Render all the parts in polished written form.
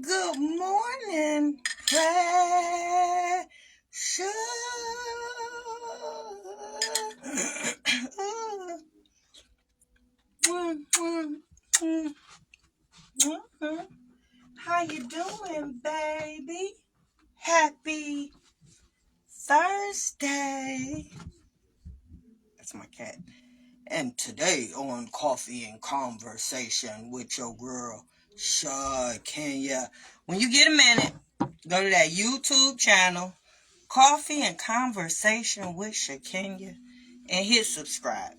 Good morning, precious. How you doing, baby? Happy Thursday. That's my cat. And today on Coffee and Conversation with your girl, Kenya. When you get a minute, go to that YouTube channel, Coffee and Conversation with Kenya, and hit subscribe.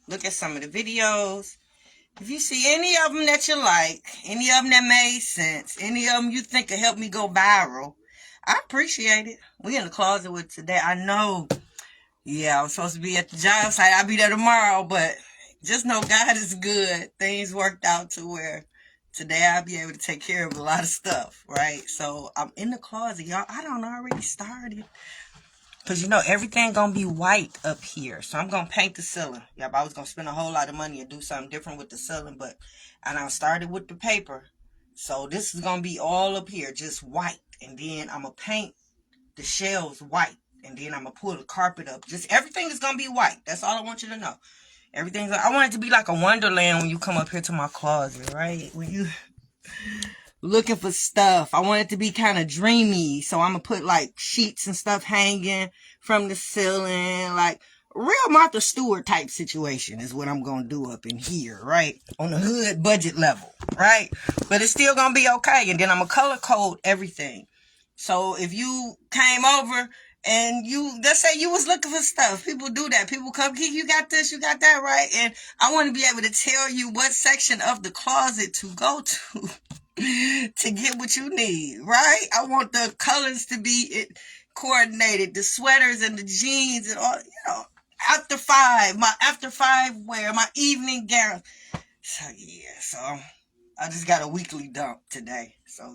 Look at some of the videos. If you see any of them that you like, any of them that made sense, any of them you think could help me go viral, I appreciate it. We in the closet with today. I know. Yeah, I'm supposed to be at the job site. I'll be there tomorrow, but just know God is good. Things worked out to where today I'll be able to take care of a lot of stuff, right? So I'm in the closet, y'all. I don't already started. Because, everything going to be white up here. So I'm going to paint the ceiling. Yep, I was going to spend a whole lot of money and do something different with the ceiling, but I started with the paper. So this is going to be all up here, just white. And then I'm going to paint the shelves white. And then I'm going to pull the carpet up. Just everything is going to be white. That's all I want you to know. I want it to be like a wonderland when you come up here to my closet, right? When you looking for stuff. I want it to be kind of dreamy. So I'm going to put like sheets and stuff hanging from the ceiling. Like real Martha Stewart type situation is what I'm going to do up in here, right? On the hood budget level, right? But it's still going to be okay. And then I'm going to color code everything. So if you came over and let's say you was looking for stuff. People do that. People come, you got this, you got that, right? And I want to be able to tell you what section of the closet to go to. To get what you need, right? I want the colors to be coordinated, the sweaters and the jeans and all, my after five wear, my evening gown. So yeah, so I just got a weekly dump today. So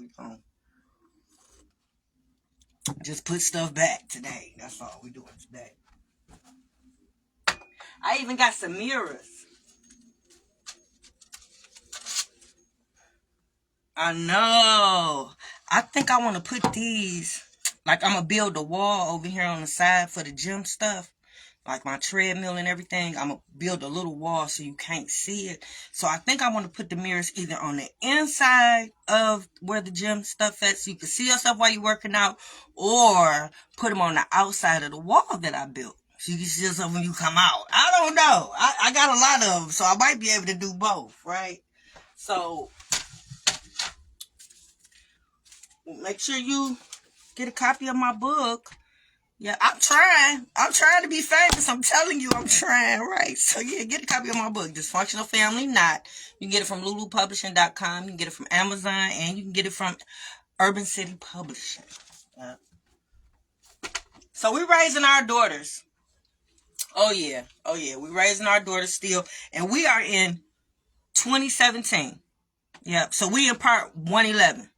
just put stuff back today. That's all we doing today. I even got some mirrors. I know. I think I want to put these, like I'm going to build a wall over here on the side for the gym stuff. Like my treadmill and everything. I'm going to build a little wall so you can't see it. So I think I want to put the mirrors either on the inside of where the gym stuff is so you can see yourself while you're working out. Or put them on the outside of the wall that I built. So you can see yourself when you come out. I don't know. I got a lot of them. So I might be able to do both, right? So make sure you get a copy of my book. Yeah, I'm trying to be famous. I'm telling you, I'm trying, right? So yeah, get a copy of my book, Dysfunctional Family Knot. You can get it from lulupublishing.com. You can get it from Amazon, and you can get it from Urban City Publishing. Yeah. So we're raising our daughters. Oh yeah, we're raising our daughters still, and we are in 2017. Yep. So we in part 111.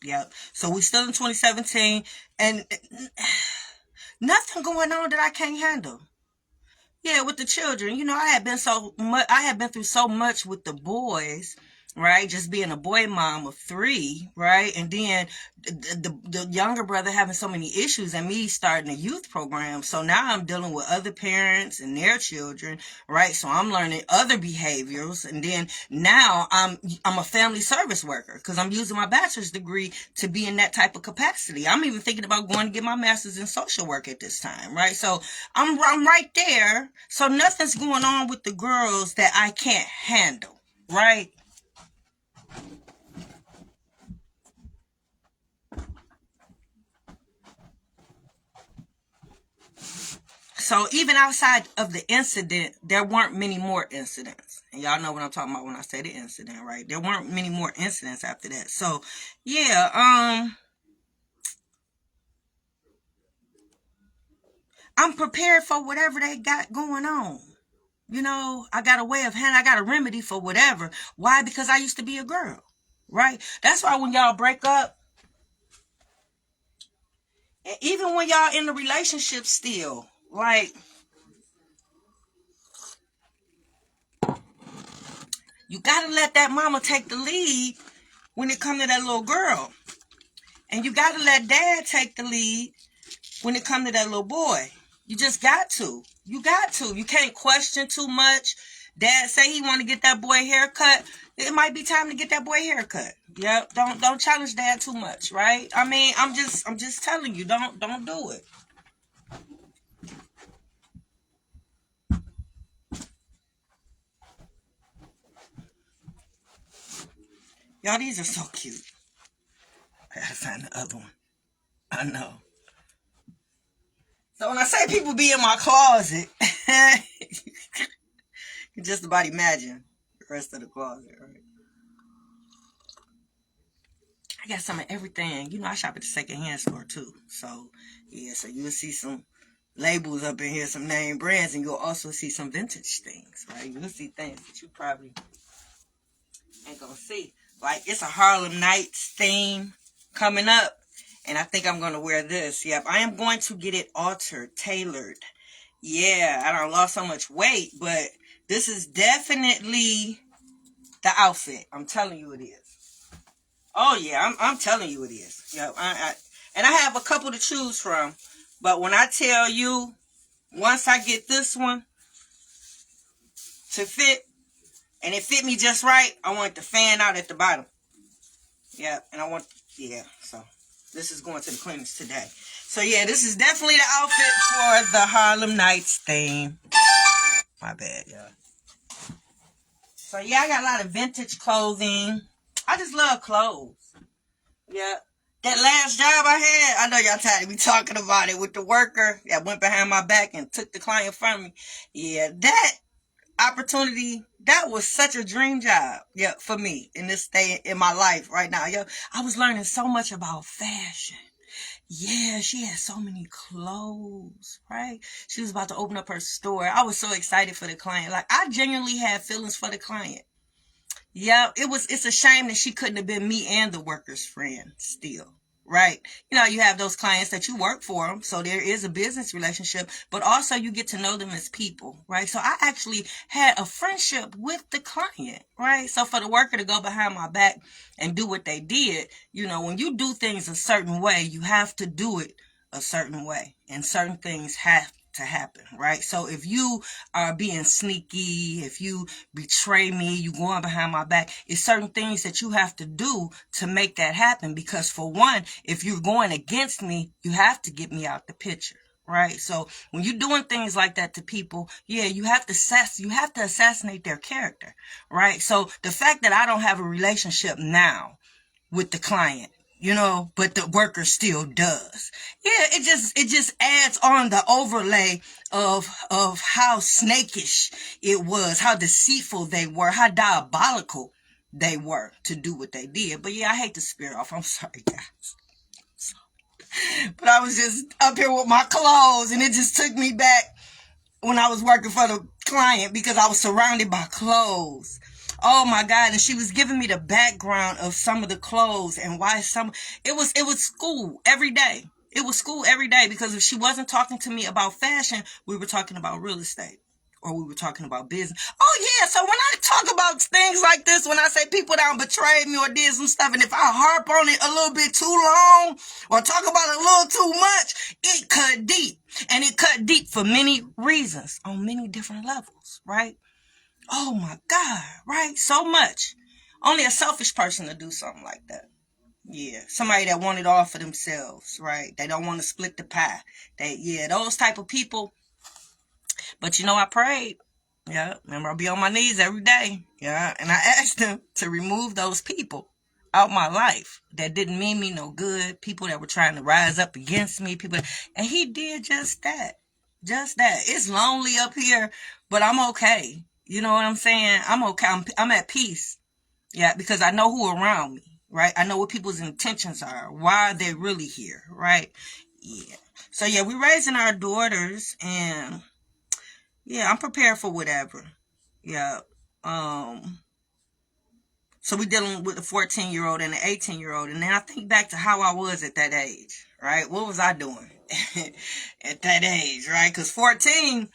Yep. So we still in 2017, and nothing going on that I can't handle. Yeah, with the children, I had been through so much with the boys, right? Just being a boy mom of 3, right? And then the younger brother having so many issues and me starting a youth program. So now I'm dealing with other parents and their children, right? So I'm learning other behaviors. And then now I'm a family service worker because I'm using my bachelor's degree to be in that type of capacity. I'm even thinking about going to get my master's in social work at this time, right? So I'm right there. So nothing's going on with the girls that I can't handle, right? So even outside of the incident, there weren't many more incidents. And y'all know what I'm talking about when I say the incident, right? There weren't many more incidents after that. So, yeah, I'm prepared for whatever they got going on. I got a way of handling, I got a remedy for whatever. Why? Because I used to be a girl, right? That's why when y'all break up, and even when y'all in the relationship still, like, you got to let that mama take the lead when it comes to that little girl. And you got to let dad take the lead when it comes to that little boy. You just got to. You got to. You can't question too much. Dad say he want to get that boy haircut. It might be time to get that boy haircut. Yep. Don't challenge dad too much, right? I mean, I'm just telling you, don't do it. Y'all, these are so cute. I gotta find the other one. I know. So when I say people be in my closet, you just about imagine the rest of the closet, right? I got some of everything. You know, I shop at the secondhand store too. So, yeah, so you'll see some labels up in here, some name brands, and you'll also see some vintage things, right? You'll see things that you probably ain't gonna see. Like, it's a Harlem Nights theme coming up, and I think I'm gonna wear this. Yep, I am going to get it altered, tailored. Yeah, I done lost so much weight, but this is definitely the outfit. I'm telling you it is. Oh yeah, I'm telling you it is. Yeah, and I have a couple to choose from, but when I tell you, once I get this one to fit, and it fit me just right, I want it to fan out at the bottom. Yeah, and so this is going to the cleaners today. So yeah, this is definitely the outfit for the Harlem Nights theme. My bad, y'all. So yeah, I got a lot of vintage clothing. I just love clothes. Yeah. That last job I had, I know y'all tired of me talking about it, with the worker that went behind my back and took the client from me. Yeah, that opportunity, that was such a dream job, yeah, for me in this day in my life right now. Yo, I was learning so much about fashion. Yeah, she had so many clothes, right? She was about to open up her store. I was so excited for the client. Like, I genuinely had feelings for the client. Yeah, it's a shame that she couldn't have been me and the worker's friend still, right? You know, you have those clients that you work for them, so there is a business relationship, but also you get to know them as people, right? So I actually had a friendship with the client, right? So for the worker to go behind my back and do what they did, you know, when you do things a certain way, you have to do it a certain way, and certain things have to happen, right? So if you are being sneaky, if you betray me, you going behind my back, it's certain things that you have to do to make that happen. Because for one, if you're going against me, you have to get me out the picture, right? So when you're doing things like that to people, yeah, you have to assassinate their character, right? So the fact that I don't have a relationship now with the client, you know, but the worker still does. Yeah, it just adds on the overlay of how snakish it was, how deceitful they were, how diabolical they were to do what they did. But yeah, I hate to spear off. I'm sorry, guys. But I was just up here with my clothes, and it just took me back when I was working for the client, because I was surrounded by clothes. Oh my God. And she was giving me the background of some of the clothes and why it was school every day. It was school every day, because if she wasn't talking to me about fashion, we were talking about real estate, or we were talking about business. Oh yeah. So when I talk about things like this, when I say people that betrayed me or did some stuff, and if I harp on it a little bit too long or talk about it a little too much, it cut deep. And it cut deep for many reasons on many different levels, right? Oh my God, right? So much. Only a selfish person to do something like that. Yeah, somebody that want it all for themselves, right? They don't want to split the pie. Those type of people. But you know, I prayed. Yeah, remember, I'll be on my knees every day. Yeah, and I asked him to remove those people out my life that didn't mean me no good. People that were trying to rise up against me. And he did just that. Just that. It's lonely up here, but I'm okay. You know what I'm saying? I'm okay. I'm at peace. Yeah, because I know who around me, right? I know what people's intentions are. Why are they really here, right? Yeah. So yeah, we're raising our daughters, and yeah, I'm prepared for whatever. Yeah. So we're dealing with a 14-year-old and an 18-year-old. And then I think back to how I was at that age, right? What was I doing at that age, right? Because 14,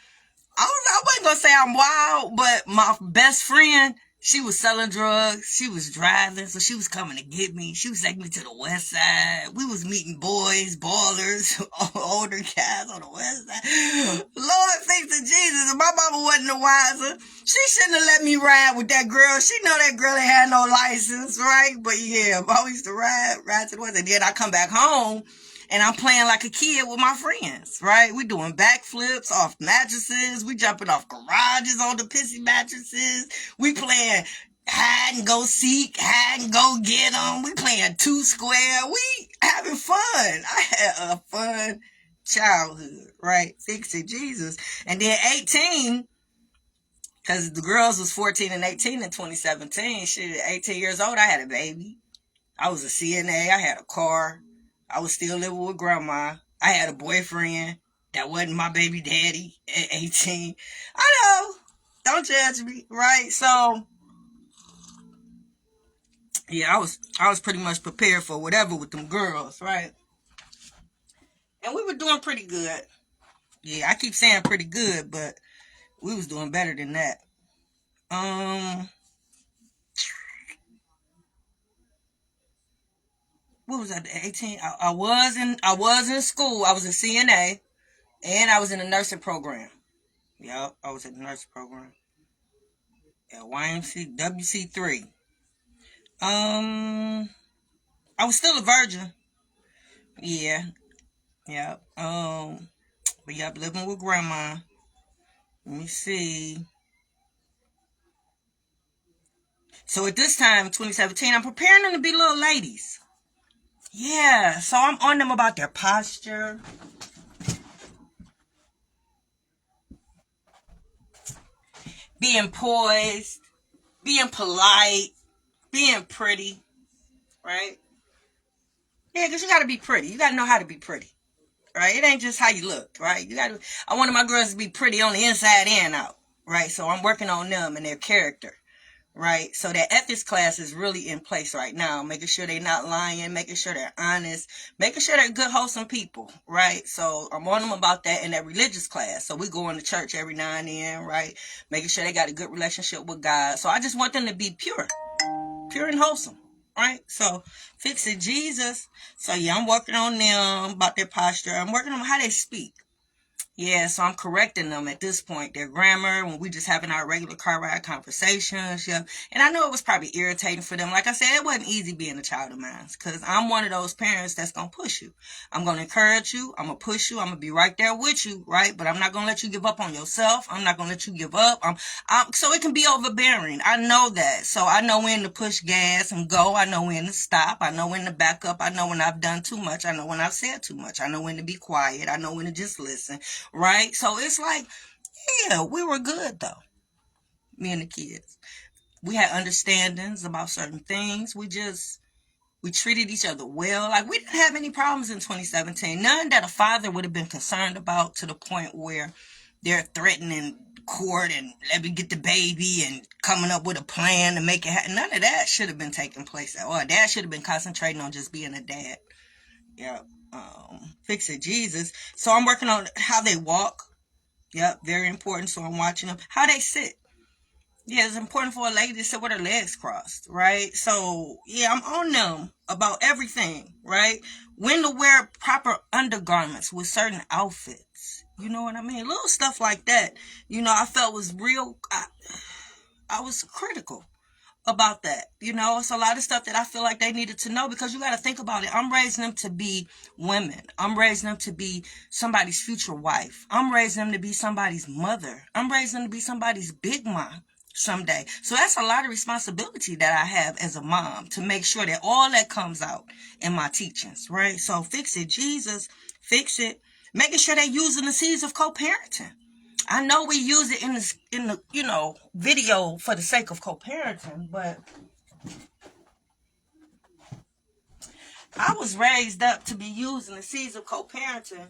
I wasn't going to say I'm wild, but my best friend She was selling drugs. She was driving, so she was coming to get me. She was taking me to the west side. We was meeting boys, ballers, older guys on the west side. Lord, thanks to Jesus. If my mama wasn't the wiser, she shouldn't have let me ride with that girl. She know that girl ain't had no license, right? But yeah, I used to ride to the west side. Then I come back home, and I'm playing like a kid with my friends, right? We doing backflips off mattresses. We jumping off garages on the pissy mattresses. We playing hide and go seek, hide and go get them. We playing two square. We having fun. I had a fun childhood, right? Fix it, Jesus. And then 18, because the girls was 14 and 18 in 2017. Shit, 18 years old, I had a baby. I was a CNA. I had a car. I was still living with grandma. I had a boyfriend that wasn't my baby daddy at 18. I know. Don't judge me, right? So, yeah, I was pretty much prepared for whatever with them girls, right? And we were doing pretty good. Yeah, I keep saying pretty good, but we was doing better than that. What was that? 18. I was in school. I was a CNA, and I was in a nursing program. Yep, I was in the nursing program at YMC WC3. I was still a virgin. Yeah, yeah. But yep, living with grandma. Let me see. So at this time, 2017, I'm preparing them to be little ladies. Yeah, so I'm on them about their posture, being poised, being polite, being pretty, right? Yeah, because you got to be pretty. You got to know how to be pretty, right? It ain't just how you look, right? You got to. I wanted my girls to be pretty on the inside and out, right? So I'm working on them and their character, right? So that ethics class is really in place right now, making sure they're not lying, making sure they're honest, making sure they're good, wholesome people, right? So I'm on them about that in that religious class. So we go into church every now and then, right? Making sure they got a good relationship with God. So I just want them to be pure and wholesome, right? So fix it, Jesus. So yeah, I'm working on them about their posture. I'm working on how they speak. Yeah, so I'm correcting them at this point. Their grammar, when we just having our regular car ride conversations, yeah. And I know it was probably irritating for them. Like I said, it wasn't easy being a child of mine because I'm one of those parents that's going to push you. I'm going to encourage you. I'm going to push you. I'm going to be right there with you, right? But I'm not going to let you give up on yourself. I'm not going to let you give up. So it can be overbearing. I know that. So I know when to push gas and go. I know when to stop. I know when to back up. I know when I've done too much. I know when I've said too much. I know when to be quiet. I know when to just listen. Right? So it's like, yeah, we were good though. Me and the kids. We had understandings about certain things. We treated each other well. Like we didn't have any problems in 2017. None that a father would have been concerned about to the point where they're threatening court and let me get the baby and coming up with a plan to make it happen. None of that should have been taking place at all. Dad should have been concentrating on just being a dad. Yeah. Fix it, Jesus. So I'm working on how they walk. Yep, very important. So I'm watching them. How they sit. Yeah, it's important for a lady to sit with her legs crossed, right? So, yeah, I'm on them about everything, right? When to wear proper undergarments with certain outfits. You know what I mean? Little stuff like that. You know, I felt was real. I was critical about that. You know, it's a lot of stuff that I feel like they needed to know because you got to think about it. I'm raising them to be women. I'm raising them to be somebody's future wife. I'm raising them to be somebody's mother. I'm raising them to be somebody's big mom someday. So that's a lot of responsibility that I have as a mom to make sure that all that comes out in my teachings, right? So fix it, Jesus, fix it. Making sure they're using the seeds of co-parenting. I know we use it in the video for the sake of co-parenting, but I was raised up to be using the seeds of co-parenting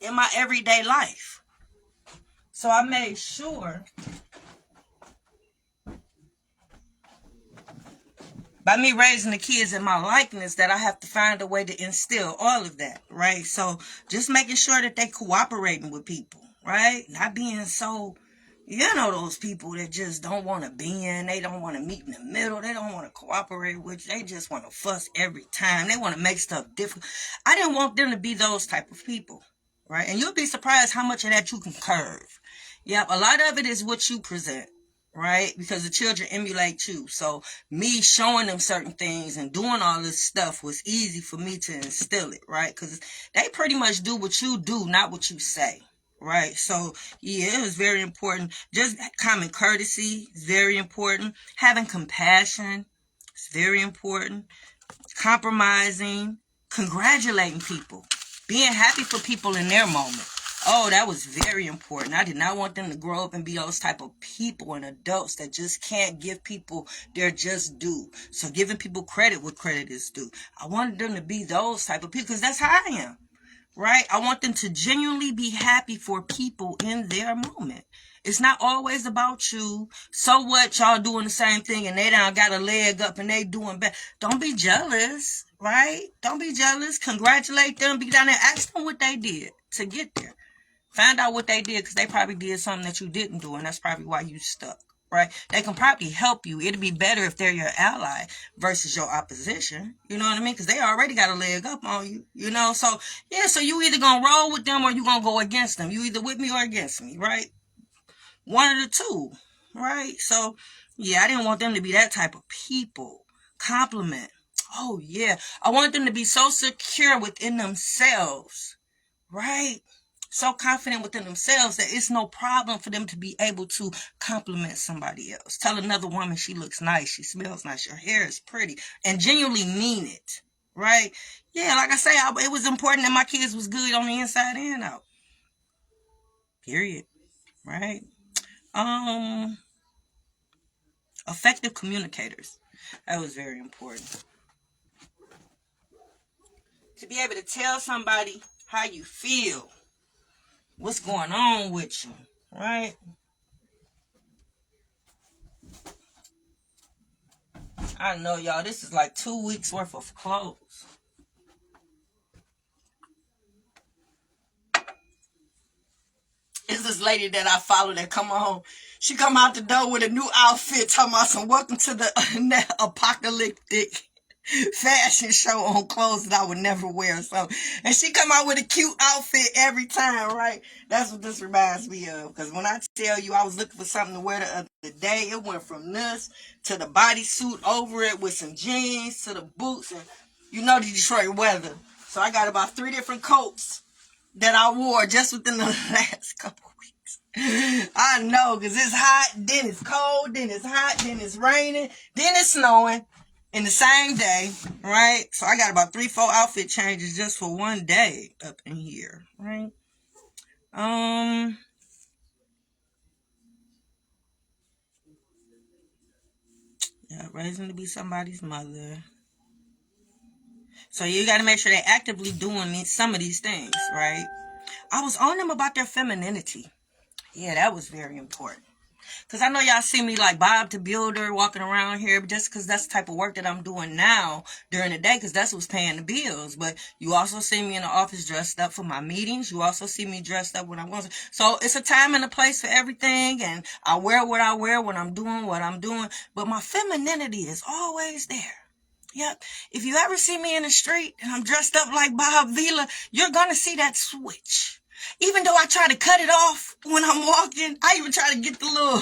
in my everyday life. So I made sure by me raising the kids in my likeness that I have to find a way to instill all of that, right? So just making sure that they cooperating with people, right? Not being so, You know those people that just don't want to bend, they don't want to meet in the middle, they don't want to cooperate with you, they just want to fuss every time, they want to make stuff difficult. I didn't want them to be those type of people, right? And you'll be surprised how much of that you can curve. Yep, a lot of it is what you present, right? Because the children emulate you. So me showing them certain things and doing all this stuff was easy for me to instill it, right? Because they pretty much do what you do, not what you say. Right. So, yeah, it was very important. Just common courtesy is very important. Having compassion is very important. Compromising, congratulating people, being happy for people in their moment. Oh, that was very important. I did not want them to grow up and be those type of people and adults that just can't give people their just due. So giving people credit where credit is due. I wanted them to be those type of people because that's how I am. Right? I want them to genuinely be happy for people in their moment. It's not always about you. So what, y'all doing the same thing and they done got a leg up and they doing better. Don't be jealous, right? Don't be jealous. Congratulate them. Be down there. Ask them what they did to get there. Find out what they did because they probably did something that you didn't do and that's probably why you stuck. Right? They can probably help you. It'd be better if they're your ally versus your opposition. You know what I mean? Because they already got a leg up on you. You know? So, yeah, so you either going to roll with them or you going to go against them. You either with me or against me, right? One of the two, right? So, yeah, I didn't want them to be that type of people. Compliment. Oh, yeah. I want them to be so secure within themselves, right? So confident within themselves that it's no problem for them to be able to compliment somebody else. Tell another woman she looks nice, she smells nice, your hair is pretty, and genuinely mean it, right? Yeah, like I say, it was important that my kids was good on the inside and out. Period. Right? Effective communicators. That was very important. To be able to tell somebody how you feel, what's going on with you, right? I know, y'all, this is like 2 weeks worth of clothes. It's this lady that I follow that come on. She come out the door with a new outfit talking about some welcome to the apocalyptic fashion show on clothes that I would never wear. So, and she come out with a cute outfit every time, right? That's what this reminds me of. Because when I tell you I was looking for something to wear the other day, it went from this to the bodysuit over it with some jeans to the boots and you know the Detroit weather. So I got about 3 different coats that I wore just within the last couple weeks. I know, because it's hot, then it's cold, then it's hot, then it's raining, then it's snowing in the same day, right? So I got about 3-4 outfit changes just for one day up in here, right? Yeah, raising to be somebody's mother. So you got to make sure they're actively doing some of these things, right? I was on them about their femininity. Yeah, that was very important. Because I know y'all see me like Bob the Builder walking around here just because that's the type of work that I'm doing now during the day because that's what's paying the bills. But you also see me in the office dressed up for my meetings. You also see me dressed up when I'm going to. So it's a time and a place for everything. And I wear what I wear when I'm doing what I'm doing. But my femininity is always there. Yep. If you ever see me in the street and I'm dressed up like Bob Vila, you're going to see that switch. Even though I try to cut it off when I'm walking, I even try to get the little,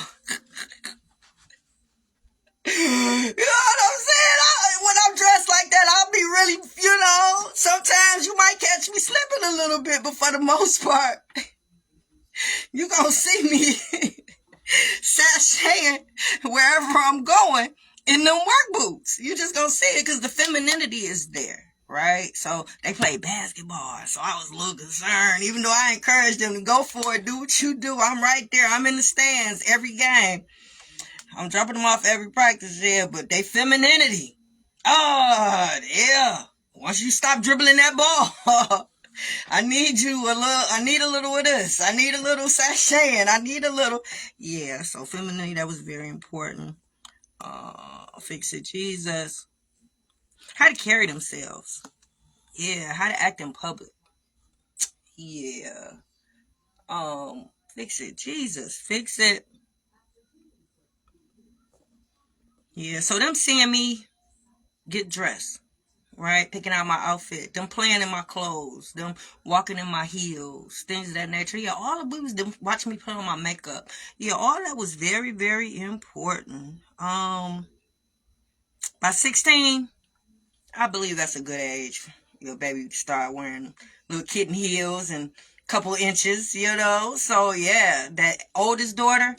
you know what I'm saying? When I'm dressed like that, I'll be really, sometimes you might catch me slipping a little bit, but for the most part, you're going to see me sashaying wherever I'm going in them work boots. You're just going to see it because the femininity is there. Right? So they play basketball. So I was a little concerned. Even though I encouraged them to go for it, do what you do. I'm right there. I'm in the stands every game. I'm dropping them off every practice, yeah, but they femininity. Oh, yeah. Once you stop dribbling that ball, I need a little of this. I need a little sashaying. I need a little. Yeah, so femininity, that was very important. Fix it, Jesus. How to carry themselves. Yeah, how to act in public. Yeah. Fix it, Jesus. Fix it. Yeah, so them seeing me get dressed, right? Picking out my outfit, them playing in my clothes, them walking in my heels, things of that nature. Yeah, all of it was them watching me put on my makeup. Yeah, all that was very, very important. By 16, I believe that's a good age for your baby to start wearing little kitten heels and couple inches, So yeah, that oldest daughter,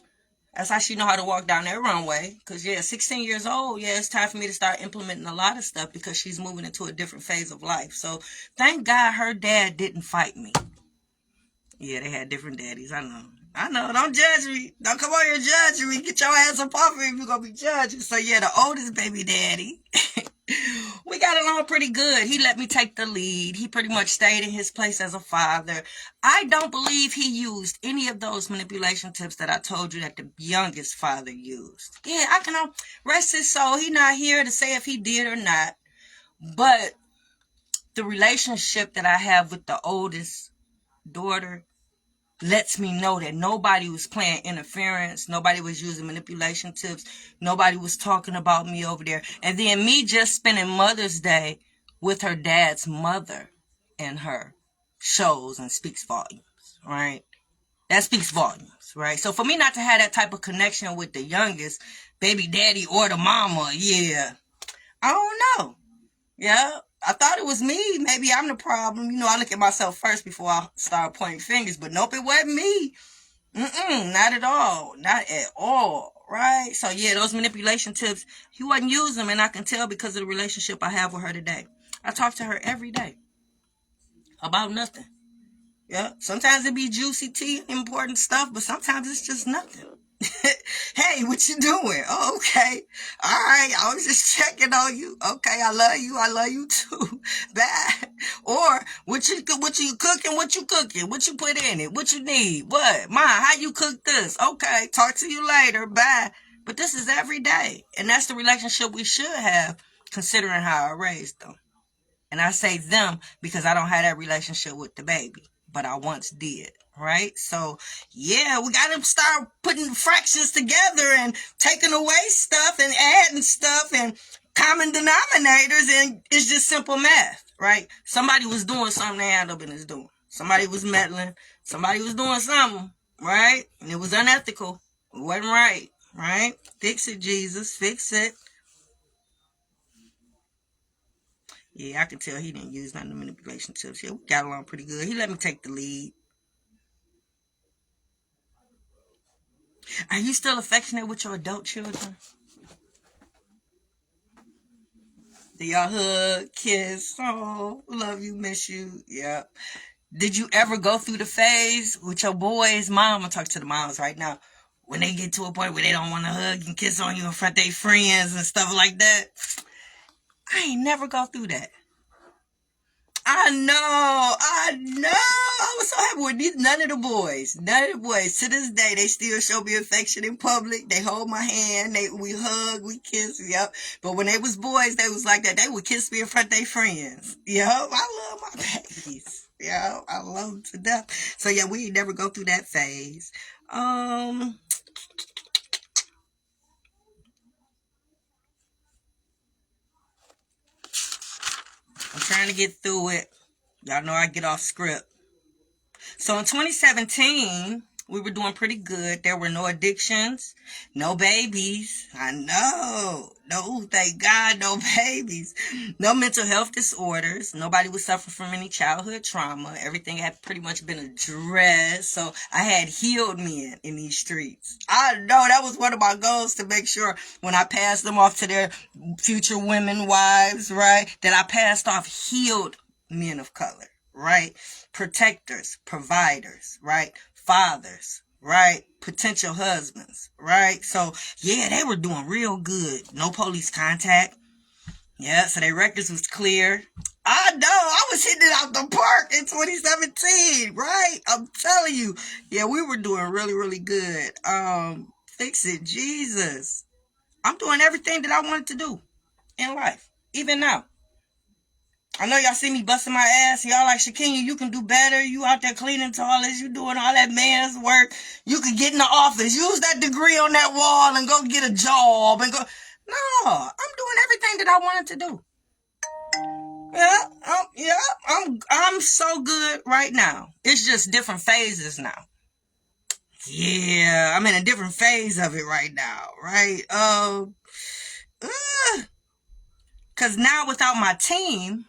that's how she know how to walk down that runway. Because, yeah, 16 years old, yeah, it's time for me to start implementing a lot of stuff because she's moving into a different phase of life. So, thank God her dad didn't fight me. Yeah, they had different daddies. I know. Don't judge me. Don't come on here judging me. Get your ass up off me if you're going to be judging. So, yeah, the oldest baby daddy. We got along pretty good. He let me take the lead. He pretty much stayed in his place as a father. I don't believe he used any of those manipulation tips that I told you that the youngest father used. Yeah, I can rest his soul. He not here to say if he did or not. But the relationship that I have with the oldest daughter lets me know that nobody was playing interference. Nobody was using manipulation tips. Nobody was talking about me over there. And then me just spending Mother's Day with her dad's mother and her shows and speaks volumes, right? That speaks volumes, right? So for me not to have that type of connection with the youngest baby daddy or the mama, yeah, I don't know. Yeah, I thought it was me. Maybe I'm the problem. I look at myself first before I start pointing fingers. But nope, it wasn't me. Not at all. Not at all. Right? So, yeah, those manipulation tips, he wasn't using them. And I can tell because of the relationship I have with her today. I talk to her every day about nothing. Yeah, sometimes it be juicy tea, important stuff, but sometimes it's just nothing. Hey, what you doing? Oh, okay. All right. I was just checking on you. Okay. I love you. I love you too. Bye. Or what you cooking? What you cooking? What you put in it? What you need? What? Ma, how you cook this? Okay. Talk to you later. Bye. But this is every day. And that's the relationship we should have considering how I raised them. And I say them because I don't have that relationship with the baby, but I once did, right? So, yeah, we got to start putting fractions together and taking away stuff and adding stuff and common denominators, and it's just simple math, right? Somebody was doing something they had up in his doing. Somebody was meddling. Somebody was doing something, right? And it was unethical. It wasn't right? Fix it, Jesus. Fix it. Yeah, I can tell he didn't use none of the manipulation tips. Yeah, we got along pretty good. He let me take the lead. Are you still affectionate with your adult children? Do y'all hug, kiss? Oh, love you, miss you. Yep. Did you ever go through the phase with your boys' mom? I'm going to talk to the moms right now. When they get to a point where they don't want to hug and kiss on you in front of their friends and stuff like that. I ain't never go through that. I know. I was so happy with none of the boys. To this day, they still show me affection in public. They hold my hand. We hug. We kiss. Yep. But when they was boys, they was like that. They would kiss me in front of their friends. Yep. I love my babies. Yeah, I love them to death. So yeah, we ain't never go through that phase. I'm trying to get through it. Y'all know I get off script. So in 2017, we were doing pretty good. There were no addictions, no babies. I know. No, thank God, no babies. No mental health disorders. Nobody was suffering from any childhood trauma. Everything had pretty much been addressed. So I had healed men in these streets. I know that was one of my goals, to make sure when I passed them off to their future women wives, right, that I passed off healed men of color. Right? Protectors, providers, right? Fathers, right? Potential husbands, right? So, yeah, they were doing real good. No police contact. Yeah, so their records was clear. I know, I was hitting it out the park in 2017, right? I'm telling you. Yeah, we were doing really, really good. Fix it, Jesus. I'm doing everything that I wanted to do in life, even now. I know y'all see me busting my ass. Y'all like, Shaquenya, you can do better. You out there cleaning toilets. You doing all that man's work. You can get in the office. Use that degree on that wall and go get a job. And go. No, I'm doing everything that I wanted to do. I'm so good right now. It's just different phases now. Yeah, I'm in a different phase of it right now, right? Cause now without my team,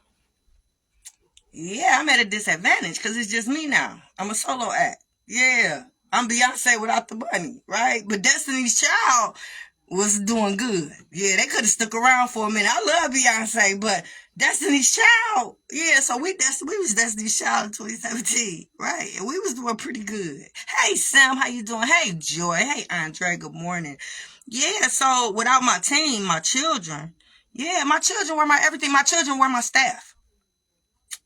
yeah, I'm at a disadvantage because it's just me now. I'm a solo act. Yeah, I'm Beyonce without the money, right? But Destiny's Child was doing good. Yeah, they could have stuck around for a minute. I love Beyonce, but Destiny's Child, yeah, so we was Destiny's Child in 2017, right? And we was doing pretty good. Hey, Sam, how you doing? Hey, Joy. Hey, Andre, good morning. Yeah, so without my team, my children, yeah, my children were my everything. My children were my staff.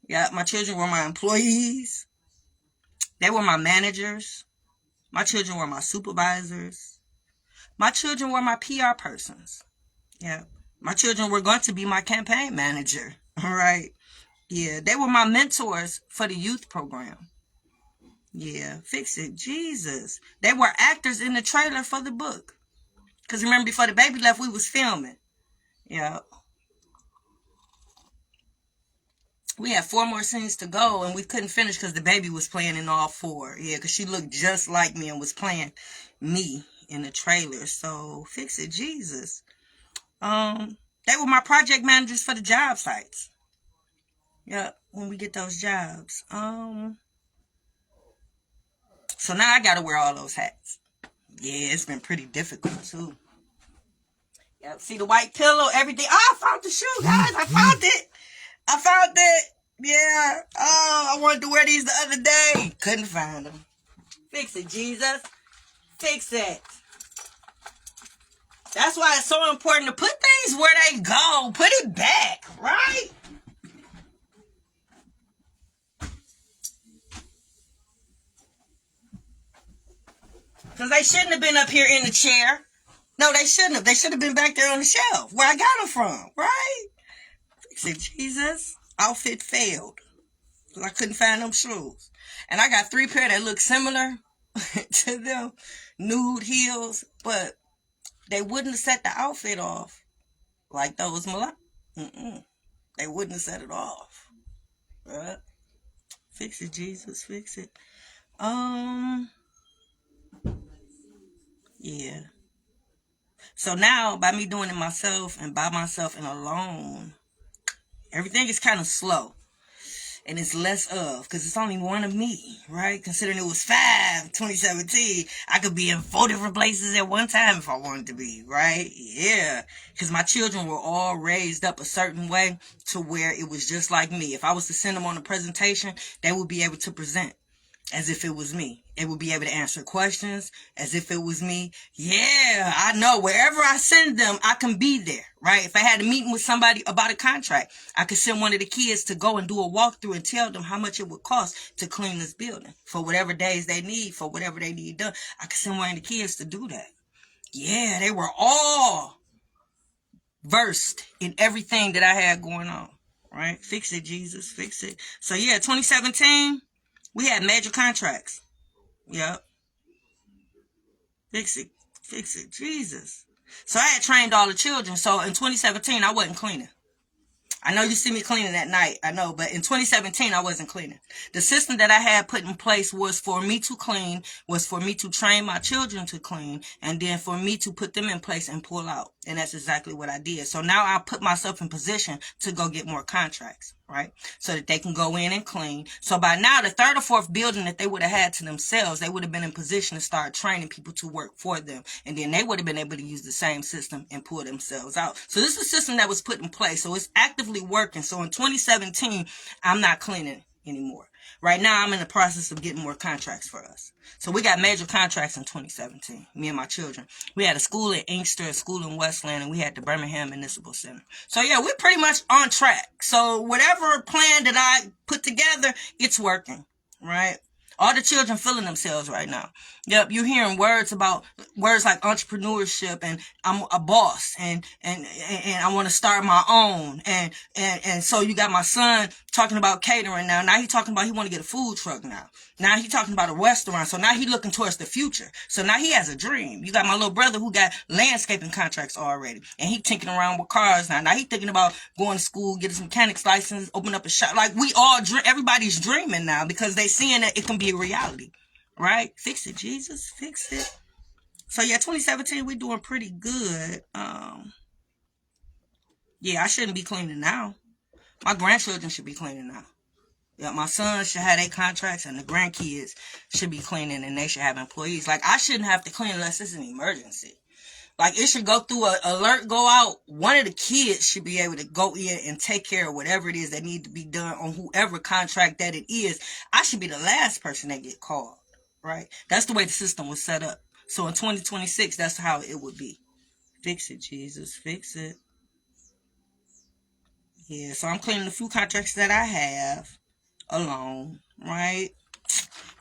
Yeah, my children were my employees. They were my managers. My children were my supervisors. My children were my PR persons. Yeah. My children were going to be my campaign manager. All right. Yeah. They were my mentors for the youth program. Yeah. Fix it. Jesus. They were actors in the trailer for the book. Because remember, before the baby left, we was filming. Yeah. We had 4 more scenes to go, and we couldn't finish because the baby was playing in all 4. Yeah, because she looked just like me and was playing me in the trailer. So, fix it, Jesus. They were my project managers for the job sites. Yeah, when we get those jobs. So now I got to wear all those hats. Yeah, it's been pretty difficult, too. Yep, see the white pillow, everything. Oh, I found the shoe, guys. I found it. I found it. Yeah. Oh, I wanted to wear these the other day. Couldn't find them. Fix it, Jesus. Fix it. That's why it's so important to put things where they go. Put it back, right? Because they shouldn't have been up here in the chair. No, they shouldn't have. They should have been back there on the shelf where I got them from, right? Fix it, Jesus. Outfit failed. I couldn't find them shoes. And I got 3 pair that look similar to them. Nude heels. But they wouldn't have set the outfit off like those Milan. They wouldn't have set it off. Right? Fix it, Jesus. Fix it. Yeah. So now, by me doing it myself and by myself and alone, everything is kind of slow. And it's less of, because it's only one of me, right? Considering it was 5, 2017, I could be in 4 different places at one time if I wanted to be, right? Yeah. Because my children were all raised up a certain way to where it was just like me. If I was to send them on a presentation, they would be able to present as if it was me. They would be able to answer questions as if it was me. Yeah, I know. Wherever I send them, I can be there, right? If I had a meeting with somebody about a contract, I could send one of the kids to go and do a walkthrough and tell them how much it would cost to clean this building for whatever days they need, for whatever they need done. I could send one of the kids to do that. Yeah, they were all versed in everything that I had going on, right? Fix it, Jesus. Fix it. So yeah, 2017, we had major contracts. Yep. Fix it. Fix it. Jesus. So I had trained all the children. So in 2017, I wasn't cleaning. I know you see me cleaning at night. I know. But in 2017, I wasn't cleaning. The system that I had put in place was for me to clean, was for me to train my children to clean, and then for me to put them in place and pull out. And that's exactly what I did. So now I put myself in position to go get more contracts, right? So that they can go in and clean. So by now, the 3rd or 4th building that they would have had to themselves, they would have been in position to start training people to work for them. And then they would have been able to use the same system and pull themselves out. So this is a system that was put in place. So it's actively working. So in 2017, I'm not cleaning anymore. Right now, I'm in the process of getting more contracts for us. So we got major contracts in 2017, me and my children. We had a school in Inkster, a school in Westland, and we had the Birmingham Municipal Center. So yeah, we're pretty much on track. So whatever plan that I put together, it's working, right? All the children feeling themselves right now. Yep, you're hearing words like entrepreneurship and I'm a boss and I want to start my own and so you got my son talking about catering now. Now he talking about he want to get a food truck now. Now he talking about a restaurant. So now he looking towards the future. So now he has a dream. You got my little brother who got landscaping contracts already. And he tinkering around with cars now. Now he thinking about going to school, getting some mechanics license, open up a shop. Like we all everybody's dreaming now because they seeing that it can be a reality. Right? Fix it, Jesus. Fix it. So yeah, 2017, we doing pretty good. Yeah, I shouldn't be cleaning now. My grandchildren should be cleaning now. Yeah, my sons should have their contracts and the grandkids should be cleaning and they should have employees. Like, I shouldn't have to clean unless it's an emergency. Like, it should go through an alert, go out. One of the kids should be able to go in and take care of whatever it is that need to be done on whoever contract that it is. I should be the last person that get called, right? That's the way the system was set up. So in 2026, that's how it would be. Fix it, Jesus. Fix it. Yeah, so I'm cleaning the few contracts that I have alone, right?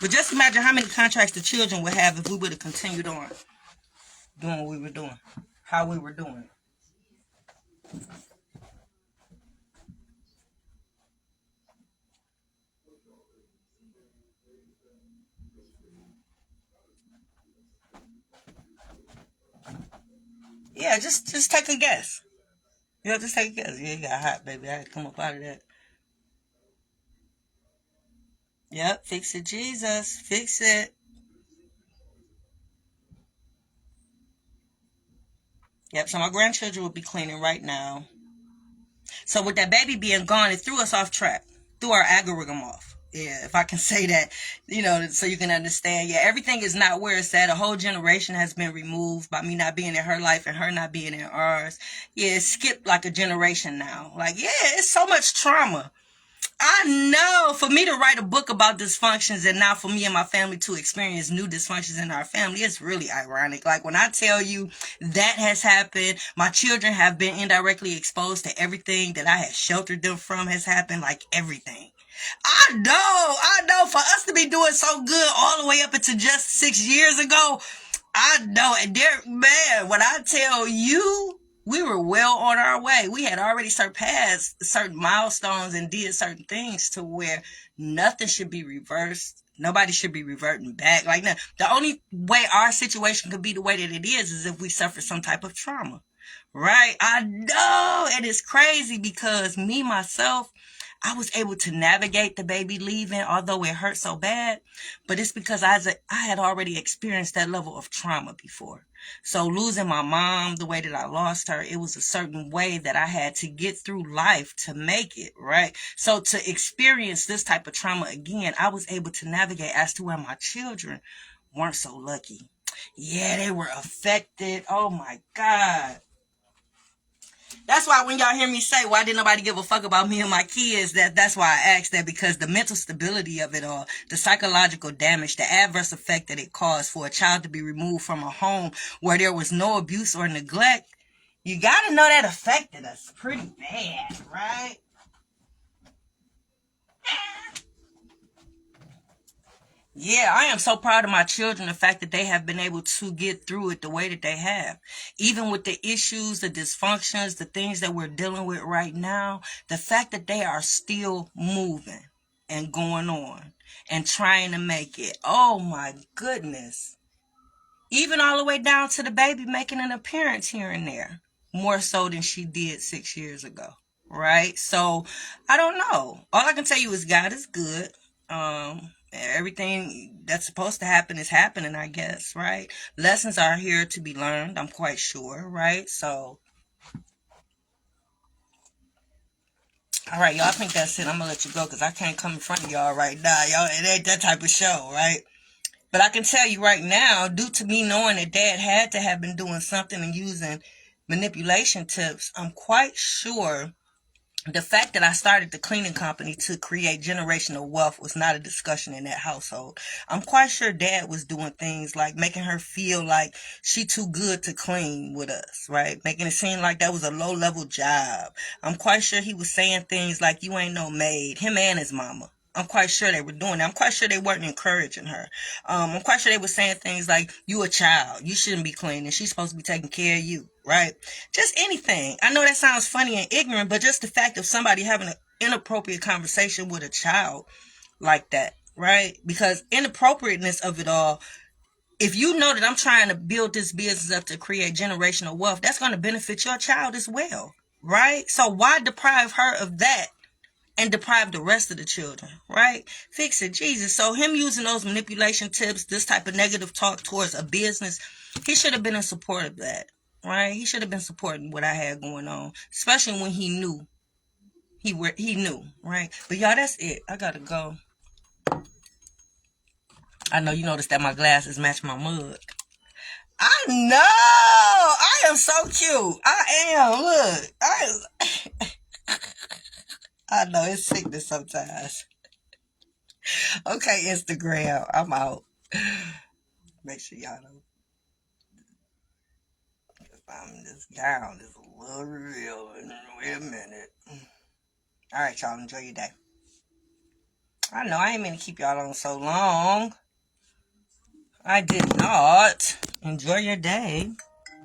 But just imagine how many contracts the children would have if we would have continued on doing what we were doing, how we were doing it. Yeah, just take a guess. Yeah, just take a guess. Yeah, you got hot, baby. I had to come up out of that. Yep, fix it, Jesus. Fix it. Yep, so my grandchildren will be cleaning right now. So with that baby being gone, it threw us off track. Threw our algorithm off. Yeah, if I can say that, so you can understand. Yeah, everything is not where it's at. A whole generation has been removed by me not being in her life and her not being in ours. Yeah, it skipped like a generation now. Like, yeah, it's so much trauma. I know, for me to write a book about dysfunctions and now for me and my family to experience new dysfunctions in our family, it's really ironic. Like when I tell you that has happened, my children have been indirectly exposed to everything that I had sheltered them from has happened, like everything. I know, for us to be doing so good all the way up into just 6 years ago, I know, and man, when I tell you, we were well on our way. We had already surpassed certain milestones and did certain things to where nothing should be reversed. Nobody should be reverting back. Like, now, the only way our situation could be the way that it is if we suffer some type of trauma. Right? I know. And it's crazy because me, myself, I was able to navigate the baby leaving, although it hurt so bad. But it's because I had already experienced that level of trauma before. So losing my mom the way that I lost her, it was a certain way that I had to get through life to make it, right? So to experience this type of trauma again, I was able to navigate as to where my children weren't so lucky. Yeah, they were affected. Oh my God. That's why when y'all hear me say, why didn't nobody give a fuck about me and my kids, that's why I asked that, because the mental stability of it all, the psychological damage, the adverse effect that it caused for a child to be removed from a home where there was no abuse or neglect, you gotta know that affected us pretty bad, right? Yeah, I am so proud of my children, the fact that they have been able to get through it the way that they have. Even with the issues, the dysfunctions, the things that we're dealing with right now, the fact that they are still moving and going on and trying to make it. Oh my goodness. Even all the way down to the baby making an appearance here and there. More so than she did 6 years ago. Right? So, I don't know. All I can tell you is God is good. Everything that's supposed to happen is happening, I guess, right? Lessons are here to be learned, I'm quite sure, right? So, all right, y'all, I think that's it. I'm gonna let you go because I can't come in front of y'all right now. Y'all, it ain't that type of show, right? But I can tell you right now, due to me knowing that Dad had to have been doing something and using manipulation tips, I'm quite sure the fact that I started the cleaning company to create generational wealth was not a discussion in that household. I'm quite sure Dad was doing things like making her feel like she too good to clean with us, right? Making it seem like that was a low-level job. I'm quite sure he was saying things like, you ain't no maid. Him and his mama. I'm quite sure they were doing that. I'm quite sure they weren't encouraging her. I'm quite sure they were saying things like, you a child. You shouldn't be cleaning. She's supposed to be taking care of you, right? Just anything. I know that sounds funny and ignorant, but just the fact of somebody having an inappropriate conversation with a child like that, right? Because inappropriateness of it all, if you know that I'm trying to build this business up to create generational wealth, that's going to benefit your child as well, right? So why deprive her of that and deprive the rest of the children, right? Fix it, Jesus. So him using those manipulation tips, this type of negative talk towards a business, he should have been in support of that, right? He should have been supporting what I had going on, especially when he knew. He knew, right? But y'all, that's it. I gotta go. I know you noticed that my glasses match my mug. I know. I am so cute. I am. Look. I know it's sickness sometimes. Okay, Instagram. I'm out. Make sure y'all know. This gown is a little real. Wait a minute. Alright, y'all. Enjoy your day. I know I ain't meant to keep y'all on so long. I did not. Enjoy your day.